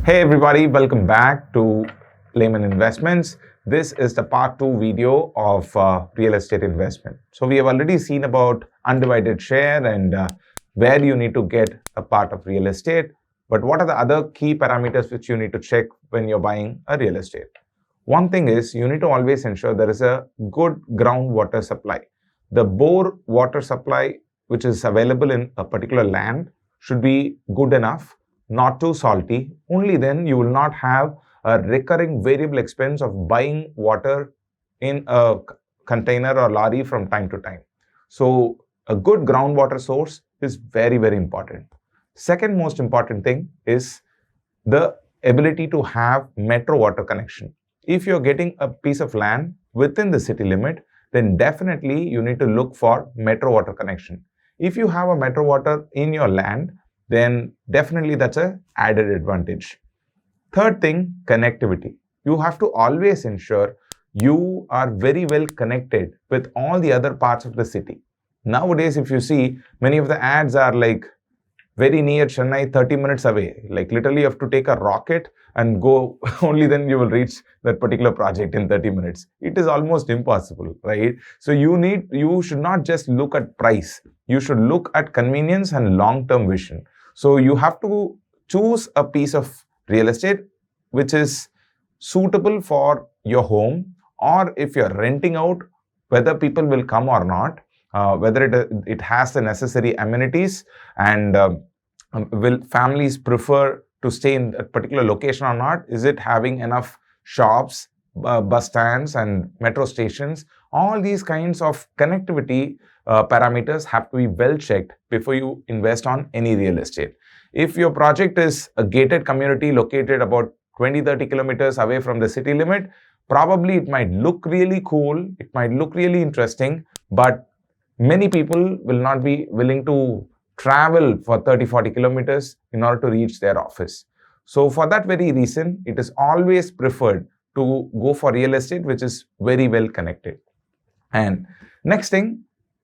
Hey everybody, welcome back to Layman Investments. This is the part 2 video of real estate investment. So we have already seen about undivided share and where you need to get a part of real estate. But what are the other key parameters which you need to check when you're buying a real estate? One thing is you need to always ensure there is a good groundwater supply. The bore water supply which is available in a particular land should be good enough, not too salty. Only then you will not have a recurring variable expense of buying water in a container or lorry from time to time. So a good groundwater source is very, very important. Second most important thing is the ability to have metro water connection. If you're getting a piece of land within the city limit, then definitely you need to look for metro water connection. If you have a metro water in your land, then definitely that's an added advantage. Third thing, connectivity. You have to always ensure you are very well connected with all the other parts of the city. Nowadays, if you see, many of the ads are like very near Chennai, 30 minutes away. Like literally you have to take a rocket and go, only then you will reach that particular project in 30 minutes. It is almost impossible, right? So you should not just look at price. You should look at convenience and long-term vision. So you have to choose a piece of real estate which is suitable for your home, or if you're renting out, whether people will come or not, whether it has the necessary amenities, and will families prefer to stay in a particular location or not? Is it having enough shops, bus stands and metro stations? All these kinds of connectivity parameters have to be well checked before you invest on any real estate. If your project is a gated community located about 20-30 kilometers away from the city limit, probably it might look really cool, it might look really interesting, but many people will not be willing to travel for 30-40 kilometers in order to reach their office. So for that very reason, it is always preferred to go for real estate which is very well connected. And next thing,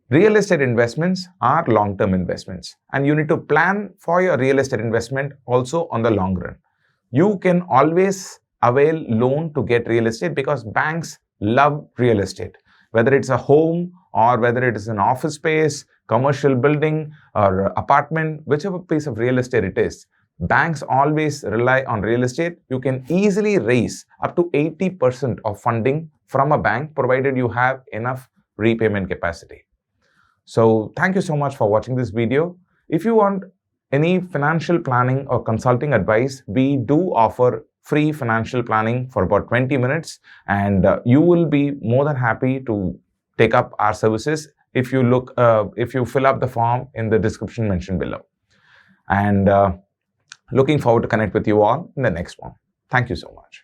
real estate investments are long-term investments, and you need to plan for your real estate investment also on the long run. You can always avail loan to get real estate because banks love real estate, whether it's a home or whether it is an office space, commercial building or apartment, whichever piece of real estate it is. Banks always rely on real estate. You can easily raise up to 80% of funding from a bank provided you have enough repayment capacity. So thank you so much for watching this video. If you want any financial planning or consulting advice, we do offer free financial planning for about 20 minutes, and you will be more than happy to take up our services if you fill up the form in the description mentioned below. And looking forward to connect with you all in the next one. Thank you so much.